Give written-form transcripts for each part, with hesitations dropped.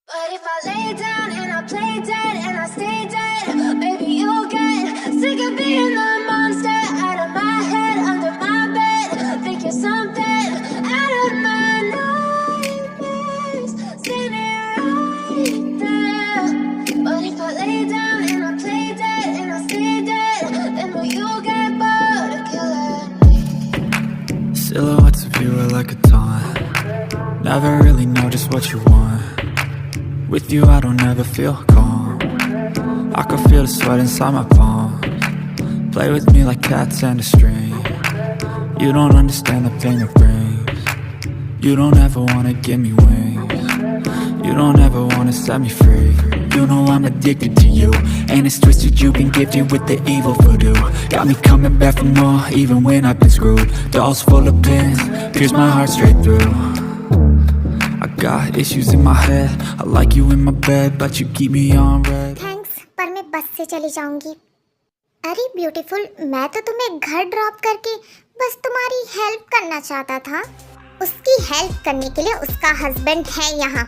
But if I lay down and I play dead and I stay dead, baby, you'll get sick of being the monster out of my head, under my bed. Think you're something out of my nightmares, standing right there. But if I lay down and I play dead and I stay dead, then will you get bored of killing me? Silhouettes of you are like a taunt. Never really know just what you want. With you I don't ever feel calm. I can feel the sweat inside my palms. Play with me like cats and a string. You don't understand the pain it brings. You don't ever wanna give me wings. You don't ever wanna set me free. You know I'm addicted to you, and it's twisted. You've been gifted with the evil voodoo. Got me coming back for more, even when I've been screwed. Dolls full of pins, pierce my heart straight through. I got issues in my head. I like you in my bed, but you keep me on red. Thanks, पर मैं बस से चली जाऊंगी। अरे beautiful, मैं तो तुम्हें घर ड्रॉप करके बस तुम्हारी हेल्प करना चाहता था। उसकी हेल्प करने के लिए उसका हस्बैंड है यहाँ।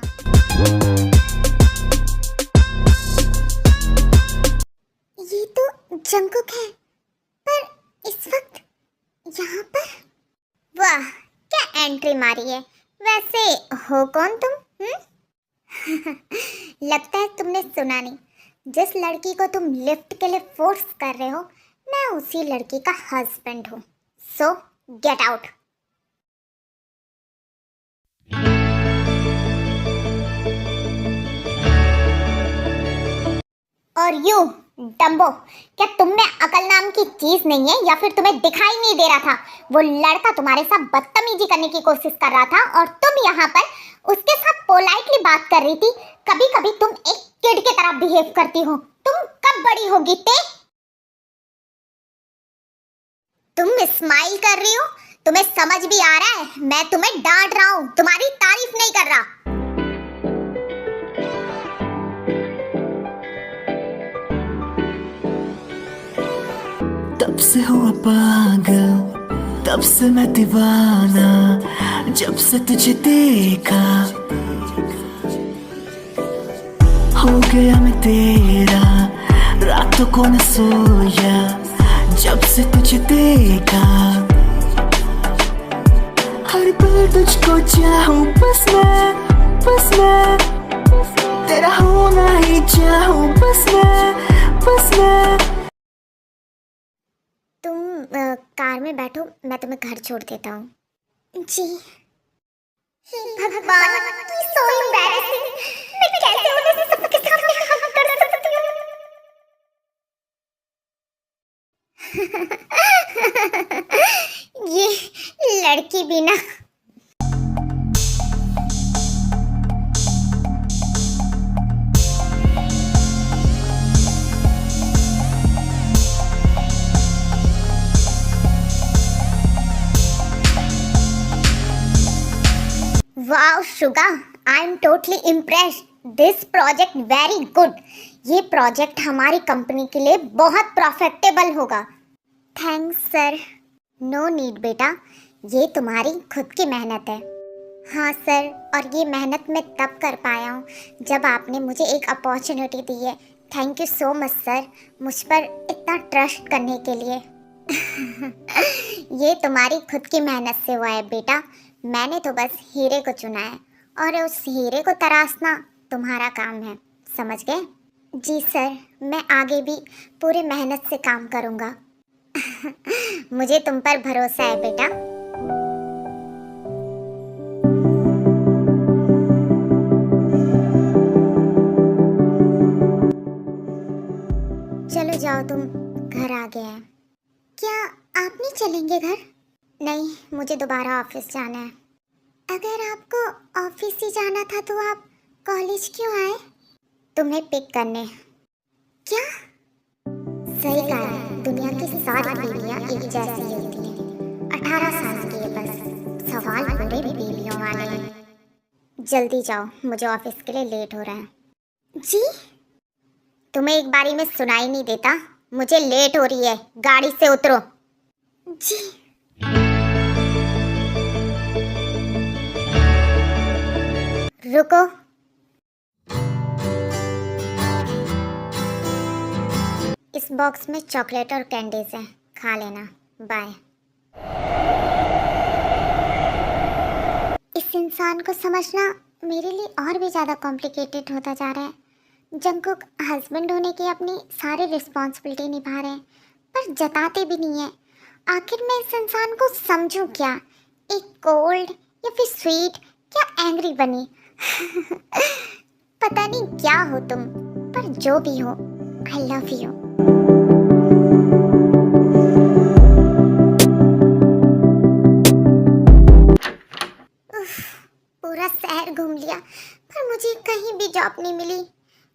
ये तो जंकुक है, पर इस वक्त यहाँ पर? वाह, क्या एंट्री मारी है। वैसे हो कौन तुम? लगता है तुमने सुना नहीं। जिस लड़की को तुम लिफ्ट के लिए फोर्स कर रहे हो, मैं उसी लड़की का हस्बैंड हूँ। सो गेट आउट। और यू डम्बो, क्या तुम में अकल नाम की चीज नहीं है, या फिर तुम्हें दिखाई नहीं दे रहा था? वो लड़का तुम्हारे साथ बदतमीजी करने की कोशिश कर रहा था और तुम यहाँ पर उसके साथ पोलाइटली बात कर रही थी। कभी कभी तुम एक किड की तरह बिहेव करती हो। तुम कब बड़ी होगी ते? तुम स्माइल कर रही हो? तुम्हें समझ भी आ रहा है मैं तुम्हें डांट रहा हूँ, तुम्हारी तारीफ नहीं कर रहा। तब से हुआ पागल, तब से मैं दीवाना, जब से तुझे देखा हो गया मैं तेरा। रातों को न सोया जब से तुझे देखा। हर पल तुझको चाहूं, बस मैं तेरा होना ही चाहूं, बस मैं। तुम कार में बैठो, मैं तुम्हें घर छोड़ देता हूँ। जी भगवान, so embarrassing। मैं कैसे उन्हें सबके सामने हक कर सकती हूँ? ये लड़की भी ना। Wow Suga, I am totally impressed. This project very good. ये प्रोजेक्ट हमारी कंपनी के लिए बहुत प्रॉफिटेबल होगा। Thanks sir. नो नीड बेटा, ये तुम्हारी खुद की मेहनत है। हाँ सर, और ये मेहनत मैं तब कर पाया हूँ जब आपने मुझे एक अपॉर्चुनिटी दी है। Thank you so much sir, मुझ पर इतना ट्रस्ट करने के लिए। ये तुम्हारी खुद की मेहनत से हुआ है बेटा। मैंने तो बस हीरे को चुना है और उस हीरे को तराशना तुम्हारा काम है, समझ गए? जी सर, मैं आगे भी पूरे मेहनत से काम करूँगा। मुझे तुम पर भरोसा है बेटा। चलो जाओ, तुम घर आ गए हैं। क्या आप नहीं चलेंगे घर? नहीं, मुझे दोबारा ऑफिस जाना है। अगर आपको ऑफिस ही जाना था तो आप कॉलेज क्यों आए? तुम्हें पिक करने। क्या? सही कहा है, दुनिया की सारी बीवियां एक जैसी होती हैं। 18 साल की है बस, सवाल पूरे बीवियों वाले हैं। जल्दी जाओ, मुझे ऑफिस के लिए लेट हो रहा है। जी? तुम्हें एक बारी में सुनाई नहीं देता? मुझे लेट हो रही है, गाड़ी से उतरो। जी। रुको। बॉक्स में चॉकलेट और कैंडीज है, खा लेना। बाय। इस इंसान को समझना मेरे लिए और भी ज़्यादा कॉम्प्लिकेटेड होता जा रहा है। जंगकुक हस्बैंड होने की अपनी सारी रिस्पॉन्सिबिलिटी निभा रहे हैं, पर जताते भी नहीं है। आखिर मैं इस इंसान को समझूं क्या? एक कोल्ड या फिर स्वीट या एंग्री बनी? पता नहीं क्या हो तुम, पर जो भी हो, आई लव यू। पूरा शहर घूम लिया, पर मुझे कहीं भी जॉब नहीं मिली।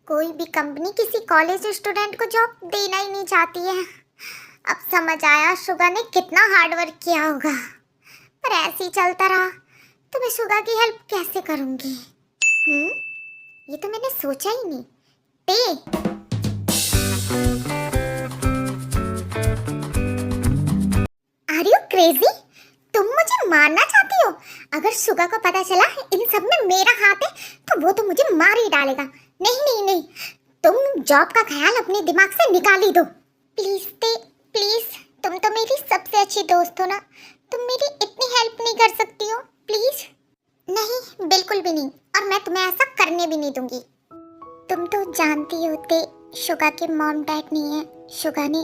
कोई भी कंपनी किसी कॉलेज स्टूडेंट को जॉब देना ही नहीं चाहती है। अब समझ आया शुगा ने कितना हार्ड वर्क किया होगा, पर ऐसे ही चलता रहा तो मैं शुगा की हेल्प कैसे करूंगी? ये तो मैंने सोचा ही नहीं। Are you crazy? तुम मुझे मारना चाहती हो? अगर शुगा को पता चला इन सब में मेरा हाथ है तो वो तो मुझे मार ही डालेगा। नहीं नहीं नहीं, तुम जॉब का ख्याल अपने दिमाग से निकाल ही दो। प्लीज प्लीज, तुम तो मेरी सबसे अच्छी दोस्त हो ना, तुम मेरी इतनी हेल्प नहीं कर सकती हो? प्लीज। नहीं, बिल्कुल भी नहीं, और मैं तुम्हें ऐसा करने भी नहीं दूंगी। तुम तो जानती हो ते शुगा के मॉम डैड नहीं है। शुगा ने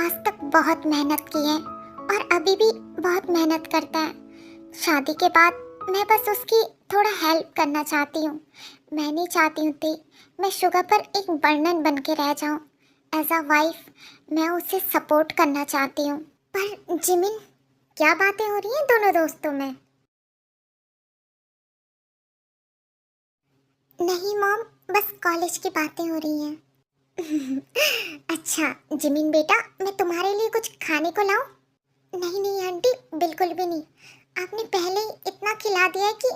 आज तक बहुत मेहनत की है और अभी भी बहुत मेहनत करता है। शादी के बाद मैं बस उसकी थोड़ा हेल्प करना चाहती हूँ। मैं नहीं चाहती हूँ ते मैं शुगा पर एक बर्डन बन के रह जाऊँ। एज अ वाइफ मैं उसे सपोर्ट करना चाहती हूँ। पर जिमिन, क्या बातें हो रही हैं दोनों दोस्तों में? नहीं मॉम, बस कॉलेज की बातें हो रही हैं। अच्छा जिमिन बेटा, मैं तुम्हारे लिए कुछ खाने को लाऊं? नहीं नहीं आंटी, बिल्कुल भी नहीं। आपने पहले ही इतना खिला दिया है कि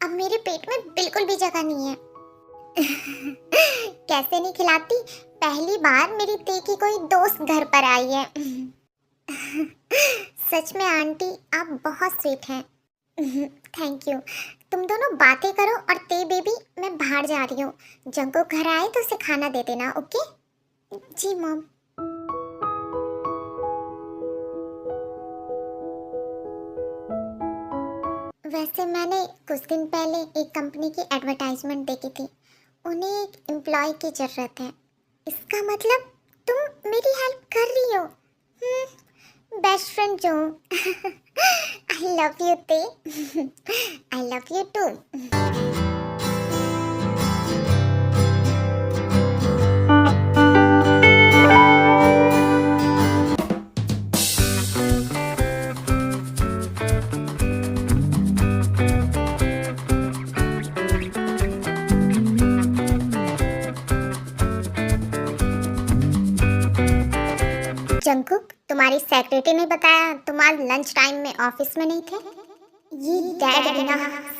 अब मेरे पेट में बिल्कुल भी जगह नहीं है। कैसे नहीं खिलाती? पहली बार मेरी ते की कोई दोस्त घर पर आई है। सच में आंटी, आप बहुत स्वीट हैं। Thank you. तुम दोनों बातें करो और ते बेबी, मैं बाहर जा रही हूँ। जंगकुक घर आए तो उसे खाना दे देना, ओके? जी मॉम। वैसे मैंने कुछ दिन पहले एक कंपनी की एडवर्टाइजमेंट देखी थी। उन्हें एक एम्प्लॉय की ज़रूरत है। इसका मतलब तुम मेरी हेल्प कर रही हो? बेस्ट फ्रेंड जो हूँ। आई लव यू ते। I love you too. Jungkook, तुम्हारी सेक्रेटरी ने बताया तुम आज लंच टाइम में ऑफिस में नहीं थे। ये डैड है ना,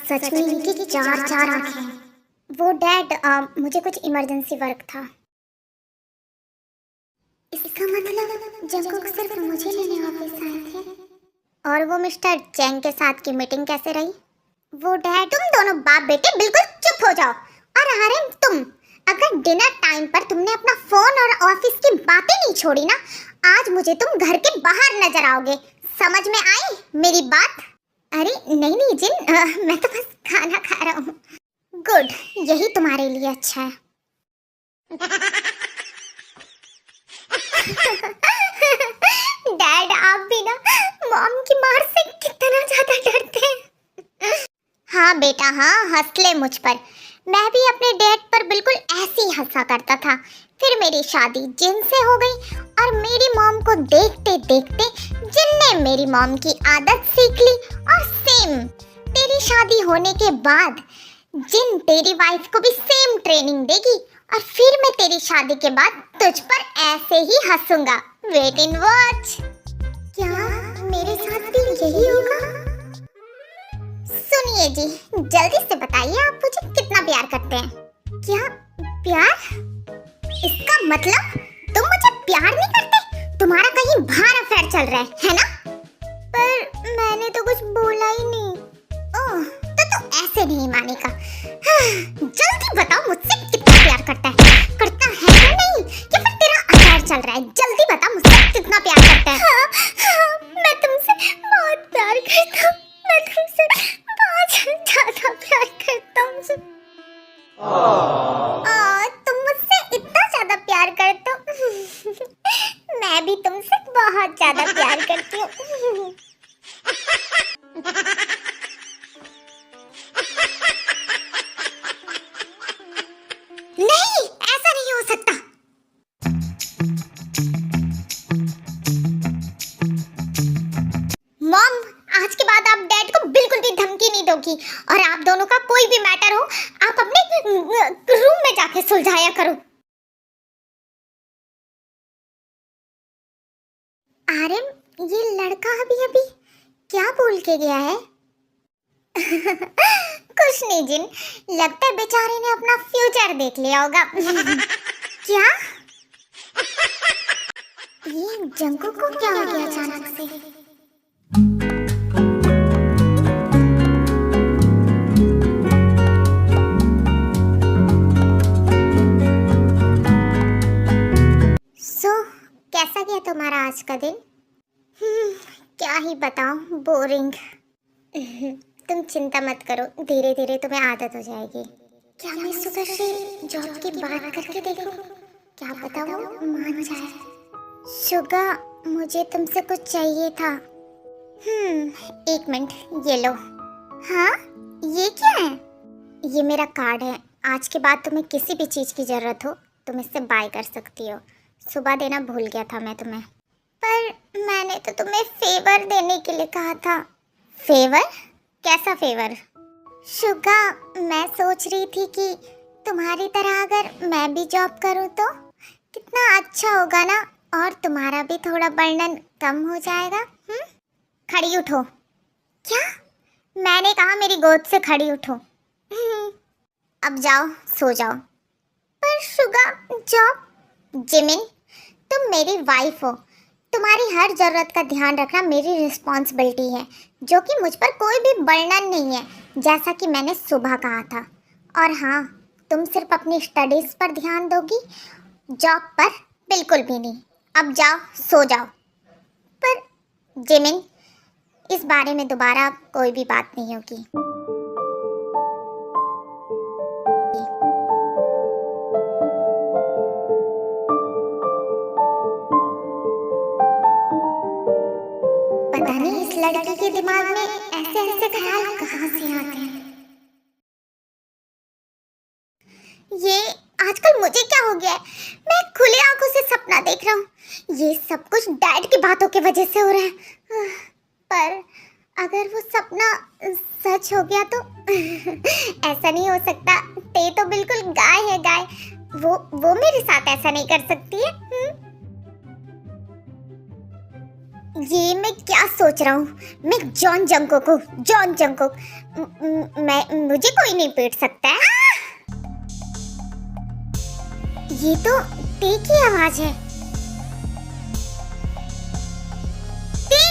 सच में इनकी चार आंखें। वो डैड, मुझे कुछ इमरजेंसी वर्क था। इसका मतलब जंगकुक सिर्फ मुझे लेने ऑफिस आए थे। और वो मिस्टर चैंग के साथ की मीटिंग कैसे रही? वो डैड, तुम दोनों बाप बेटे बिल्कुल चुप हो जाओ। और आर्यन, तुम अगर डिनर टाइम पर तुमने अपना फोन और ऑफिस की बातें नहीं छोड़ी ना, आज मुझे तुम घर के बाहर नजर आओगे। समझ में आई मेरी बात? अरे नहीं नहीं जिन, मैं तो बस खाना खा रहा हूँ। गुड, यही तुम्हारे लिए अच्छा है। डैड, आप भी ना मॉम की मार से कितना ज्यादा डरते हैं। हाँ बेटा हाँ, हंस ले मुझ पर। मैं भी अपने डैड पर बिल्कुल ऐसे ही हंसा करता था। फिर मेरी शादी जिन से हो गई और मेरी मॉम को देखते देखते जिन ने मेरी मॉम की आदत सीख ली। और सेम तेरी शादी होने के बाद जिन तेरी वाइफ को भी सेम ट्रेनिंग देगी। और फिर मैं तेरी शादी के बाद तुझ पर ऐसे ही हंसूंगा। Wait in watch. क्या मेरे साथ भी यही होगा? सुनिए जी, जल्दी से बताइए आप मुझे कितना प्यार करते हैं? क्या प्यार? इसका मतलब तुम मुझे प्यार नहीं करते? तुम्हारा कहीं बाहर अफेयर चल रहा है ना? पर मैंने तो कुछ बोला ही नहीं। ओह, तो ऐसे नहीं मानेगा। जल्दी बताओ मुझसे कितना प्यार करता है या फिर तेरा अफेयर चल रहा है? जल्दी डैड को बिल्कुल भी धमकी नहीं दोगी, और आप दोनों का कोई भी मैटर हो आप अपने रूम में जाके सुलझाया करो। आर्यन, ये लड़का अभी अभी क्या बोल के गया है? कुछ नहीं जिन, लगता है बेचारे ने अपना फ्यूचर देख लिया होगा। क्या? ये जंगू को क्या हो गया अचानक से? कैसा गया तुम्हारा आज का दिन? क्या ही बताऊं, बोरिंग। तुम चिंता मत करो, धीरे धीरे तुम्हें आदत हो जाएगी। क्या मैं सुबह से जॉब की बात करके देखूं? क्या पता वो मान जाए। शुगा, मुझे तुमसे कुछ चाहिए था। एक मिनट, ये लो। हाँ, ये क्या है? ये मेरा कार्ड है। आज के बाद तुम्हें किसी भी चीज़ की ज़रूरत हो तुम इससे बाय कर सकती हो। सुबह देना भूल गया था मैं तुम्हें, पर मैंने तो तुम्हें फेवर देने के लिए कहा था। फेवर? कैसा फेवर? शुगा, मैं सोच रही थी कि तुम्हारी तरह अगर मैं भी जॉब करूं तो कितना अच्छा होगा ना, और तुम्हारा भी थोड़ा बर्डन कम हो जाएगा। खड़ी उठो। क्या? मैंने कहा मेरी गोद से खड़ी उठो। अब जाओ, सो जाओ। पर शुगा, जॉब? जिमिन, तुम मेरी वाइफ हो, तुम्हारी हर ज़रूरत का ध्यान रखना मेरी रिस्पॉन्सिबिलिटी है, जो कि मुझ पर कोई भी बर्डन नहीं है, जैसा कि मैंने सुबह कहा था। और हाँ, तुम सिर्फ अपनी स्टडीज़ पर ध्यान दोगी, जॉब पर बिल्कुल भी नहीं। अब जाओ, सो जाओ। पर जिमिन, इस बारे में दोबारा कोई भी बात नहीं होगी। पता नहीं इस लड़की के दिमाग में ऐसे ऐसे ख्याल कहाँ से आते हैं। ये आजकल मुझे क्या हो गया है? मैं खुली आंखों से सपना देख रहा हूँ। ये सब कुछ डैड की बातों की वजह से हो रहा है। पर अगर वो सपना सच हो गया तो ऐसा नहीं हो सकता। ते तो बिल्कुल गाय है, गाय। वो मेरे साथ ऐसा नहीं कर सकती है। ये मैं क्या सोच रहा हूँ? मैं जॉन जंगकुक हूँ, जॉन जंगकुक। मुझे कोई नहीं पीट सकता है। ये तो ते की आवाज है। ते!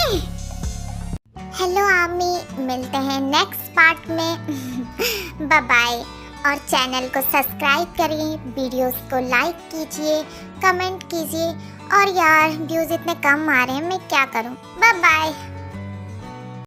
हेलो आमी, मिलते हैं नेक्स्ट पार्ट में। Bye bye. और चैनल को सब्सक्राइब करिए, वीडियोस को लाइक कीजिए, कमेंट कीजिए। और यार व्यूज़ इतने कम आ रहे हैं, मैं क्या करूं। Bye bye.